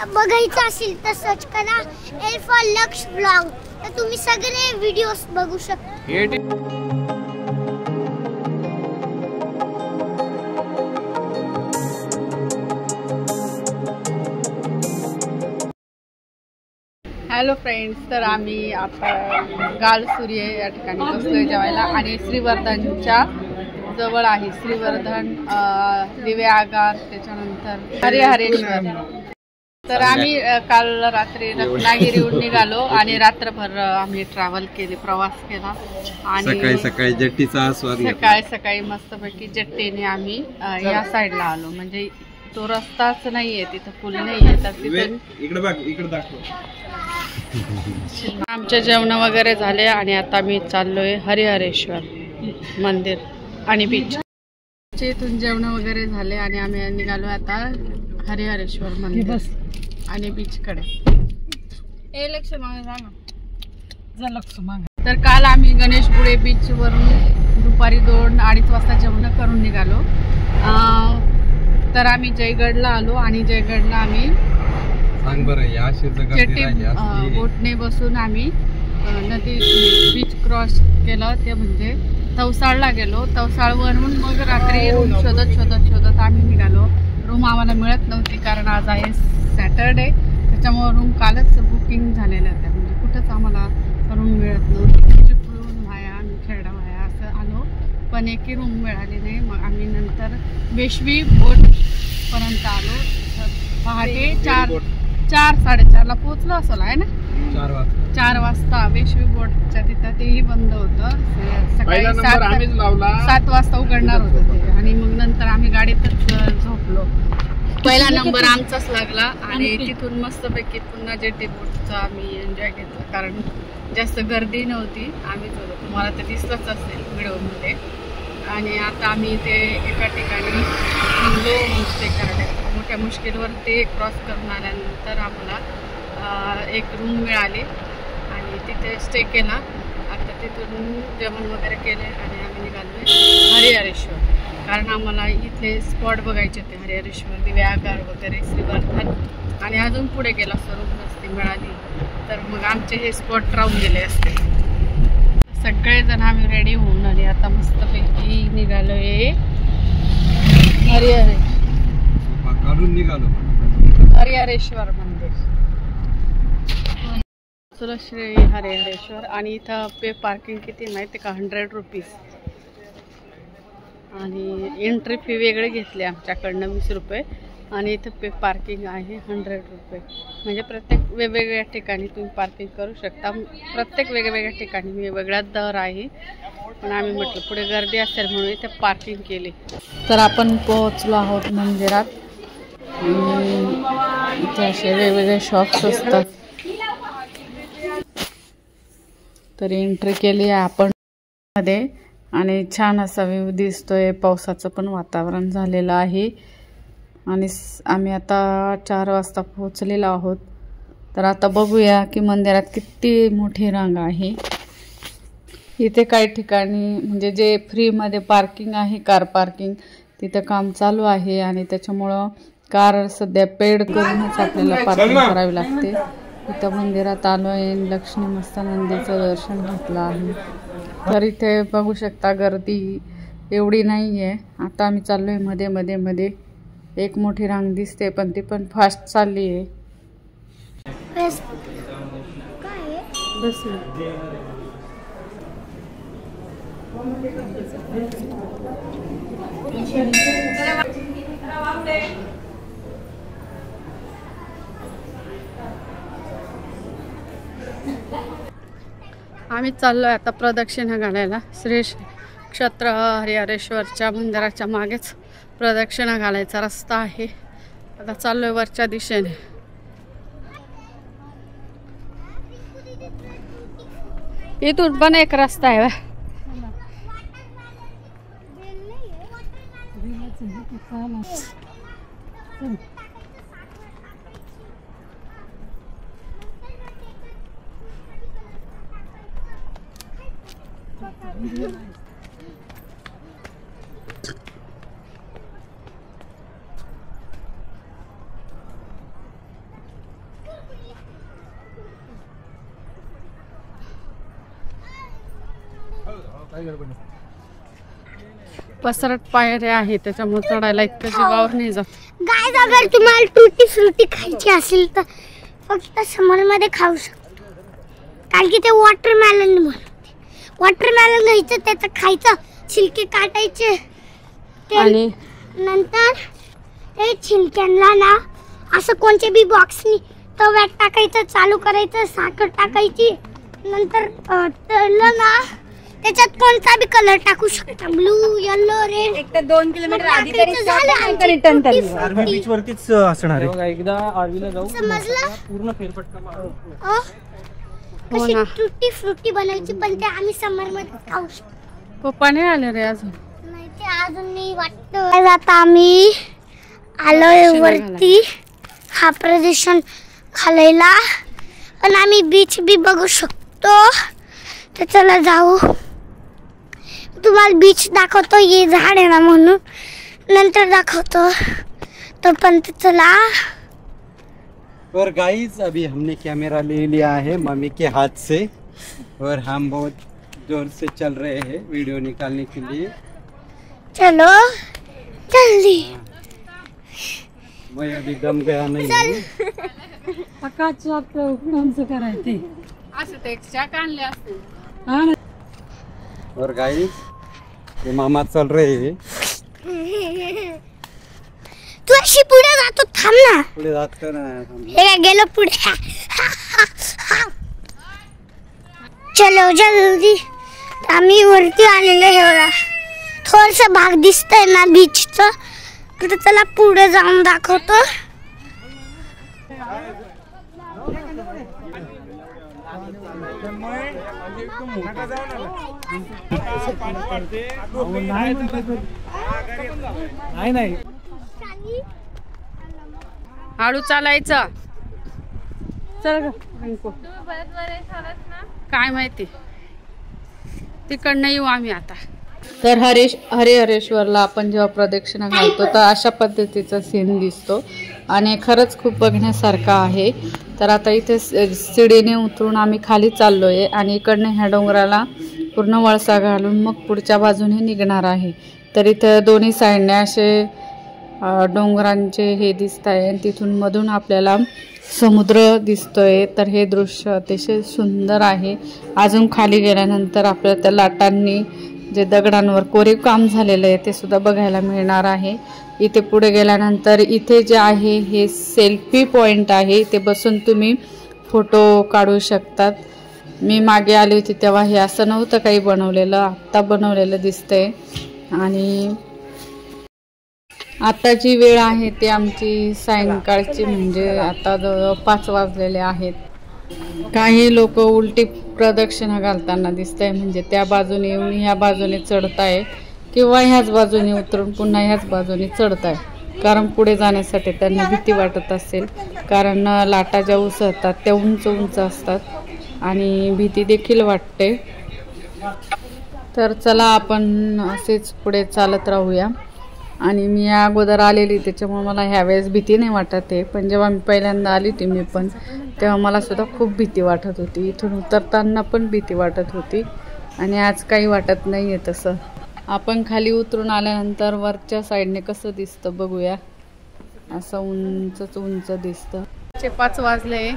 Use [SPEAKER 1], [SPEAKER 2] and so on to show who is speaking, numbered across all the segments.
[SPEAKER 1] बघायचं असेल तर सर्च करा एल फॉर लक्ष ब्लॉग, तर तुम्ही सगळे व्हिडिओज बघू शकता।
[SPEAKER 2] हॅलो फ्रेंड्स, तर आम्ही आता गालसूर्य या ठिकाणी बसलोय जेवायला आणि श्रीवर्धनच्या जवळ आहे श्रीवर्धन, दिवे आगार, त्याच्यानंतर हरिहरेश्वर। तर आम्ही काल रात्री रत्नागिरीहून निघालो आणि रात्रभर आम्ही ट्रॅव्हल केले, प्रवास केला आणि
[SPEAKER 3] सकाळी जेट्टीचा आस्वाद
[SPEAKER 2] सकाळी मस्तपैकी जेट्टीने आम्ही या साईडला आलो। म्हणजे तो रस्ताच नाहीये, तिथं पूल नाहीये, तर तिथून
[SPEAKER 3] इकडे दाखव।
[SPEAKER 2] आमचे जेवण वगैरे झाले आणि आता मी चाललोय हरिहरेश्वर मंदिर आणि बीच। इथून जेवण वगैरे झाले आणि आम्ही निघालो आता हरिहरेश्वर मंदिर आणि बीच कडे। तर काल आम्ही गणेशगुळे बीच वरून दुपारी 2-2:30 वाजता जेवण करून निघालो। तर आम्ही जयगडला आलो आणि जयगडला आम्ही बोटने बसून आम्ही नदी बीच क्रॉस केलं, ते म्हणजे तवसाळला गेलो। तवसाळवरून मग रात्री रूम शोधत आम्ही निघालो। रूम आम्हाला मिळत नव्हती कारण आज आहे सॅटरडे, त्याच्यामुळे रूम कालच बुकिंग झालेल्या होत्या, म्हणजे कुठंच आम्हाला रूम मिळत नव्हती। चिपळूण व्हाया आणि खेरडा व्हाया असं आलो, पण एकही रूम मिळाली नाही। मग आम्ही नंतर वेशवी बोटपर्यंत आलो। पहाटे 4-4:30ला पोहोचलो असेल आहे ना, 4 वाजता वेशवी बोटच्या तिथं, तेही बंद होतं। सकाळी 7 वाजता उघडणार होतं ते, आणि मग नंतर आम्ही गाडीतच झोपलो। पहिला नंबर आमचाच लागला आणि तिथून मस्तपैकी पुन्हा जेटी बोटचा आम्ही एन्जॉय घेतला, कारण जास्त गर्दी नव्हती, आम्हीच होतो, तुम्हाला तर दिसलंच असेल व्हिडिओमध्ये। आणि आता आम्ही ते एका ठिकाणी थांबलो होमस्टे करायला। मोठ्या मुश्किलवर ते क्रॉस करून आल्यानंतर आम्हाला एक रूम मिळाली आणि तिथे स्टे केला। आता तिथून जेवण वगैरे केले आणि आम्ही निघालो हरिहरेश्वर, कारण आम्हाला इथले स्पॉट बघायचे होते, हरिहरेश्वर, दिवे आगार वगैरे, श्रीवर्धन, आणि अजून पुढे गेला स्वरूप नसती मिळाली तर मग आमचे हे स्पॉट राहून गेले असते। सगळेजण आम्ही रेडी होऊन आले, आता मस्तपैकी निघालोय हरिहरेश्वर मंदिर। चलो श्री हरिहरेश्वर। आणि इथं पे पार्किंग किती माहिती का, 100 रुपीज, आणि एंट्री फी वेगळे घेतली आमच्याकडनं 20 रुपये, आणि इथं पे पार्किंग आहे 100 रुपये। म्हणजे प्रत्येक वेगवेगळ्या ठिकाणी तुम्ही पार्किंग करू शकता, प्रत्येक वेगवेगळ्या ठिकाणी वेगवेगळा दर आहे, पण आम्ही म्हटलं पुढे गर्दी असेल म्हणून इथे पार्किंग केली। तर आपण पोहोचलो आहोत मंदिरात। इथे असे वेगवेगळे शॉप्स असतात, तर एंट्री केली आहे आपण मध्ये, आणि छान असा व्ह्यू दिसतोय, पावसाचं पण वातावरण झालेलं आहे। आणि आम्ही आता 4 वाजता पोहोचलेलो आहोत। तर आता बघूया की मंदिरात किती मोठी रांग आहे। इथे काही ठिकाणी म्हणजे जे फ्रीमध्ये पार्किंग आहे, कार पार्किंग, तिथं काम चालू आहे आणि त्याच्यामुळं कार सध्या पेड करूनच आपल्याला पार्किंग करावी लागते। इथं मंदिरात आलो आहे, लक्ष्मी मस्तानंदीचं दर्शन घेतलं आहे। तर इथे बघू शकता गर्दी एवढी नाही आहे। आता आम्ही चाललो आहे मध्ये एक मोठी रांग दिसते, पण ती पण फास्ट चालली आहे। आम्ही चाललोय आता प्रदक्षिणा घालायला। श्री क्षेत्र हरिहरेश्वरच्या मंदिराच्या मागेच प्रदक्षिणा घालायचा रस्ता आहे। आता चाललोय वरच्या दिशेने। इथून पण एक रस्ता आहे। पसरट पायऱ्या आहे त्याच्यामुळे चढायला इतकं जीवावर नाही जात.
[SPEAKER 1] गाइस अगर तुम्हाला टूटी फ्रूटी खायची असेल तर फक्त समर मध्ये खाऊ शकतो, कारण की ते वॉटरमेलन म्हणते. वॉटरमेलन घ्यायचं, त्याचं खायचं, छिलके काटायचे
[SPEAKER 2] आणि
[SPEAKER 1] नंतर ते छिलक्यांना ना असं कोणत्या बी बॉक्सनी तव्यात टाकायचं, चालू करायचं, साखर टाकायची, नंतर तळलं ना त्याच्यात कोणता बी कलर टाकू शकता, ब्लू, येलो, रेड.
[SPEAKER 4] एक तर 2 किलोमीटर आधी तरी
[SPEAKER 1] झालं
[SPEAKER 4] रिटर्न तरी
[SPEAKER 5] आर्मी बीच वरतीच असणार आहे.
[SPEAKER 6] एकदा आर्वीला जाऊ,
[SPEAKER 1] समजलं?
[SPEAKER 6] पूर्ण फेरफटका मारू.
[SPEAKER 1] कशी टूटी फ्रुटी बनायची, पण ते आम्ही समर मध्ये खाऊ शकतो.
[SPEAKER 2] पप्पा नाही आले रे अजून.
[SPEAKER 1] नाही ते अजून नाही वाटतं. आता आम्ही आलोय वरती हा प्रदर्शन खालायला, पण आम्ही बीच बी बघू शकतो. तर चला जाऊ, तुम्हाला बीच दाखवतो. ये झाड आहे ना म्हणून नंतर दाखवतो. तो पण चला.
[SPEAKER 5] और गाइस अभी हमने कैमरा ले लिया है मम्मी के हाथ से और हम बहुत जोर से चल रहे हैं वीडियो निकालने के लिए.
[SPEAKER 1] चलो जल्दी.
[SPEAKER 5] मैं अभी दम गया नहीं.
[SPEAKER 2] करायचे असं ते चॅक आणले असते.
[SPEAKER 5] और गाइस ये मामा चल रहे हैं.
[SPEAKER 1] तू अशी पुढे जातो, थांब ना.
[SPEAKER 5] पुढे जात का नाही.
[SPEAKER 1] हे काय गेलो पुढे. चलो जल्दी. आम्ही वरती आलेलो आहे बघा. थोडसा भाग दिसतंय ना बीचचा, तर चला पुढे जाऊन दाखवतो.
[SPEAKER 6] नाही
[SPEAKER 2] हळू चालायचं. चल ग. काय माहिती, तिकडनं येऊ आम्ही आता. तर हरिहरेश्वरला आपण जेव्हा प्रदक्षिणा घालतो तर अशा पद्धतीचा सीन दिसतो आणि खरंच खूप बघण्यासारखा आहे. तर आता इथे शिडीने उतरून आम्ही खाली चाललो आहे आणि इकडनं ह्या डोंगराला पूर्ण वळसा घालून मग पुढच्या बाजूने निघणार आहे. तर इथं दोन्ही साईडने असे डोंगरांचे हे दिसत आहे आणि तिथून मधून आपल्याला समुद्र दिसतोय. तर हे दृश्य अतिशय सुंदर आहे. अजून खाली गेल्यानंतर आपल्याला त्या लाटांनी जे दगडांवर कोरीव काम झालेलं आहे ते सुद्धा बघायला मिळणार आहे. इथे पुढे गेल्यानंतर इथे जे आहे हे सेल्फी पॉइंट आहे, इथे बसून तुम्ही फोटो काढू शकतात. मी मागे आली होती तेव्हा हे असं नव्हतं काही बनवलेलं, आत्ता बनवलेलं दिसतंय. आणि आता जी वेळ आहे ती आमची सायंकाळची, म्हणजे आता 5 वाजलेले आहेत. काही लोक उलटी प्रदक्षिणा घालताना दिसतंय, म्हणजे त्या बाजूने येऊन ह्या बाजूने चढताय किंवा ह्याच बाजूने उतरून पुन्हा ह्याच बाजूने चढताय, कारण पुढे जाण्यासाठी त्यांना भीती वाटत असेल. कारण लाटा ज्या उसळतात त्या उंच उंच असतात आणि भीती देखील वाटते. तर चला आपण असेच पुढे चालत राहूया. आणि मी या अगोदर आलेली त्याच्यामुळे मला ह्यावेळेस भीती नाही वाटत आहे, पण जेव्हा मी पहिल्यांदा आली होती मी पण, तेव्हा मला सुद्धा खूप भीती वाटत होती. इथून उतरताना पण भीती वाटत होती आणि आज काही वाटत नाही आहे तसं. आपण खाली उतरून आल्यानंतर वरच्या साईडने कसं दिसतं बघूया. असं उंचच उंच दिसतं. 5 वाजले,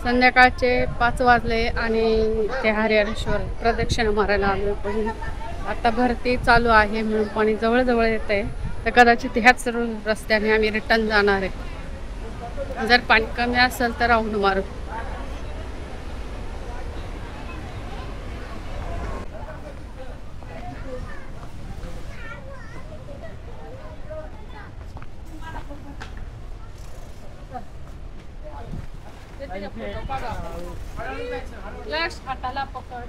[SPEAKER 2] संध्याकाळचे 5 वाजले आणि ते हरिहरेश्वर प्रदक्षिणा मारायला आलो. पण आता भरती चालू आहे म्हणून पाणी जवळजवळ येत आहे, तर कदाचित ह्याच रस्त्याने आम्ही रिटर्न जाणार आहे. जर पाणी कमी असेल तर राऊंड मारू. हाताला पकड.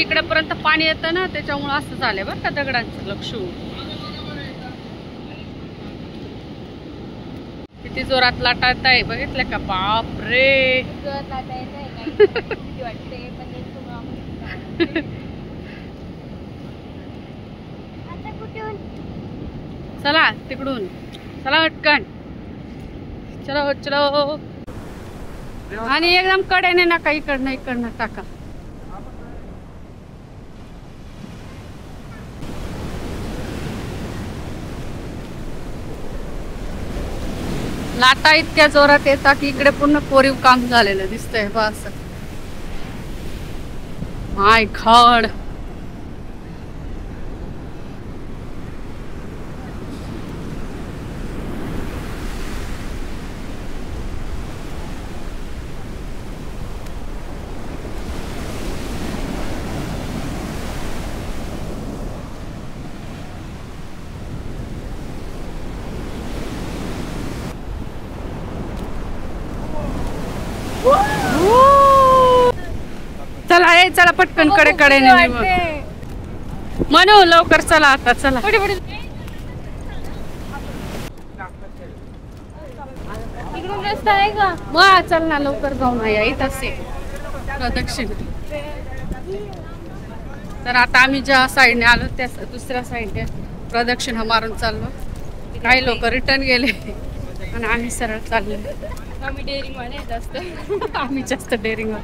[SPEAKER 2] इकडेपर्यंत पाणी येतं ना, त्याच्यामुळे असं झालंय बरं का दगडांचं लक्ष. किती जोरात लाटा येत आहे बघितलं का, बाप रे. चला तिकडून, चला हटकन, चलो चलो. आणि एकदम कडेने नका, इकडनं टाका. लाटा इतक्या जोरात येतात की इकडे पूर्ण कोरीव काम झालेलं दिसतंय बस. माय गॉड. चला ये, चला पटकन कडेने म्हणू लवकर, चला आता चला.
[SPEAKER 1] इकडून रस्ता आहे का?
[SPEAKER 2] मग चल ना लवकर जाऊन या, इथंच प्रदक्षिण. तर आता आम्ही ज्या साईडने आलो त्या दुसऱ्या साईडने प्रदक्षिणा मारून चाललो. काही लोक रिटर्न गेले आणि आम्ही सरळ चाललो.
[SPEAKER 1] आम्ही डेअरिंग वाले जास्त.
[SPEAKER 2] आम्ही जास्त डेअरिंग.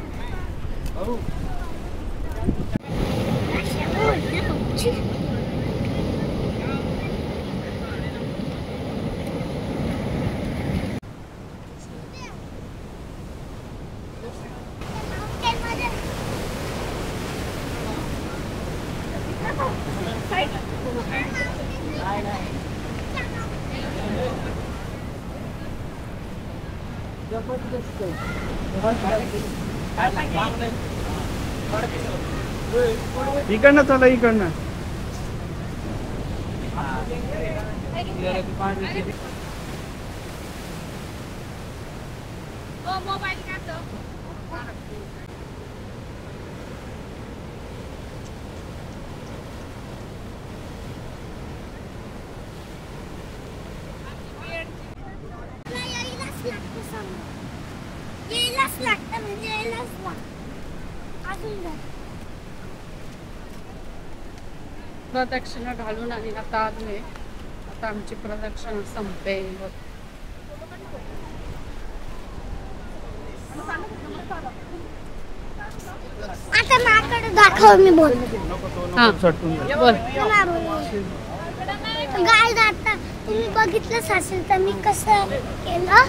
[SPEAKER 6] इकडनं चला, इकडनं.
[SPEAKER 1] मोबाईल काढतो. यायलाच लागतं म्हणजे यायलाच लागतं. अजून
[SPEAKER 2] प्रदक्षिणा घालून आणि आता आलोय. आता आमची प्रदक्षिणा संपेल.
[SPEAKER 1] आता माझ्याकडे दाखव, मी बोल.
[SPEAKER 2] हा बोल.
[SPEAKER 1] गाय आता तुम्ही बघितलंच असेल तर मी कसं केलं,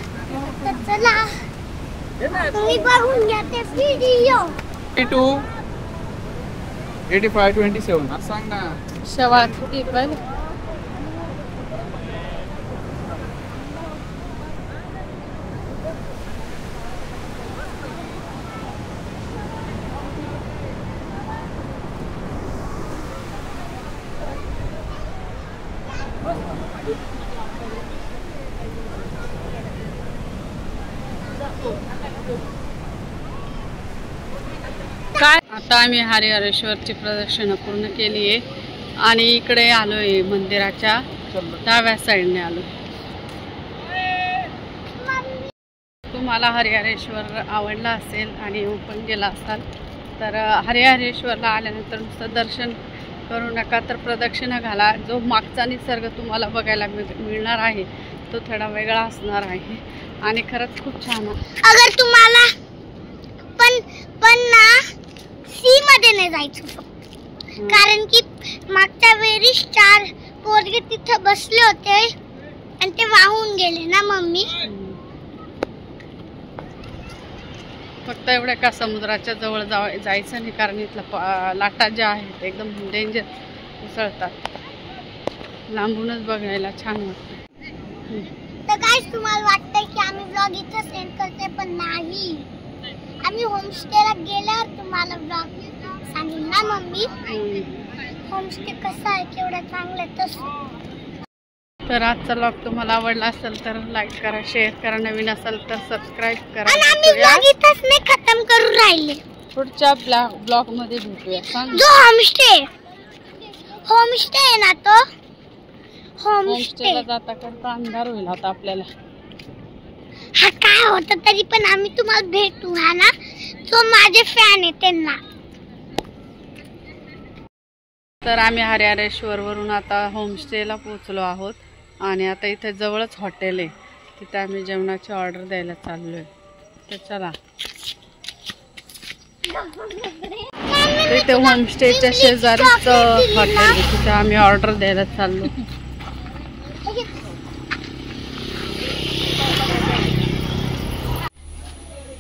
[SPEAKER 1] तर चला तुम्ही बघून घ्या ते व्हिडिओ.
[SPEAKER 6] 85-27 सांग ना.
[SPEAKER 2] शेवाळ किती पण काय. आता आम्ही हरिहरेश्वरची प्रदक्षिणा पूर्ण केली आहे आणि इकडे आलोय मंदिराच्या डाव्या साईडने आलो. तुम्हाला हरिहरेश्वर आवडला असेल आणि पण गेला असाल तर हरिहरेश्वरला आल्यानंतर नुसतं दर्शन करू नका, तर प्रदक्षिणा घाला. जो मागचा निसर्ग तुम्हाला बघायला मिळणार आहे तो थोडा वेगळा असणार आहे आणि खरंच खूप छान आहे.
[SPEAKER 1] अगर तुम्हाला पण ना सी मध्ये नाही जायचं, कारण की मागच्या वेळी 4 पोरगे तिथे बसले होते आणि ते वाहून गेले ना मम्मी.
[SPEAKER 2] फक्त एवढं का समुद्राच्या जवळ जायचं नाही, कारण इथला लाटा ज्या आहेत एकदम डेंजर उसळतात. लांबूनच बघायला छान वाटतं.
[SPEAKER 1] तर गाइस तुम्हाला वाटतंय की आम्ही व्लॉग इथं सेंड करते, पण नाही. आम्ही होमस्टेला गेल्यावर तुम्हाला व्लॉग सांगेन ना मम्मी. होमस्टे कसा आहे, केवढा चांगला आहे तसं.
[SPEAKER 2] तर आजचा व्लॉग तुम्हाला आवडला असेल तर लाईक करा, शेअर करा, नवीन असेल तर सबस्क्राईब करा.
[SPEAKER 1] आणि आम्ही व्लॉग इथंच नाही खतम करू राहिले.
[SPEAKER 2] पुढच्या ब्लॉग मध्ये भेटूया. सांग
[SPEAKER 1] जो होमस्टे आहे ना तो होमस्टे
[SPEAKER 2] होमस्टेला जाता करता अंधार होईल आता आपल्याला.
[SPEAKER 1] हा काय होतं तरी पण आम्ही तुम्हाला भेटू हा ना. तो माझे फॅन आहे त्यांना.
[SPEAKER 2] तर आम्ही हरिहरेश्वर वरून आता होमस्टेला पोहोचलो आहोत आणि आता इथे जवळच हॉटेल आहे, तिथे आम्ही जेवणाची ऑर्डर द्यायला चाललोय. तर चला, तिथे होमस्टेच्या शेजारीच हॉटेल आहे, तिथे आम्ही ऑर्डर द्यायला चाललो.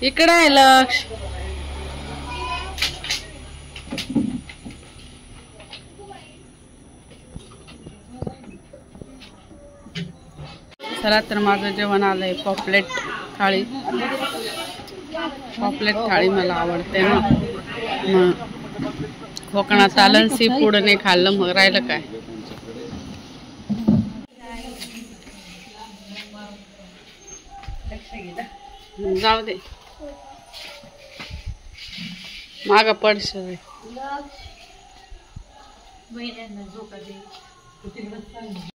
[SPEAKER 2] इकडे आहे लक्ष. चला, तर माझं जेवण आलंय पॉपलेट थाळी. पॉपलेट थाळी मला आवडते ना. मग कोकणात आलं सी फूड नाही खाल्लं, मग राहिलं काय. जाऊ दे, माग पडश.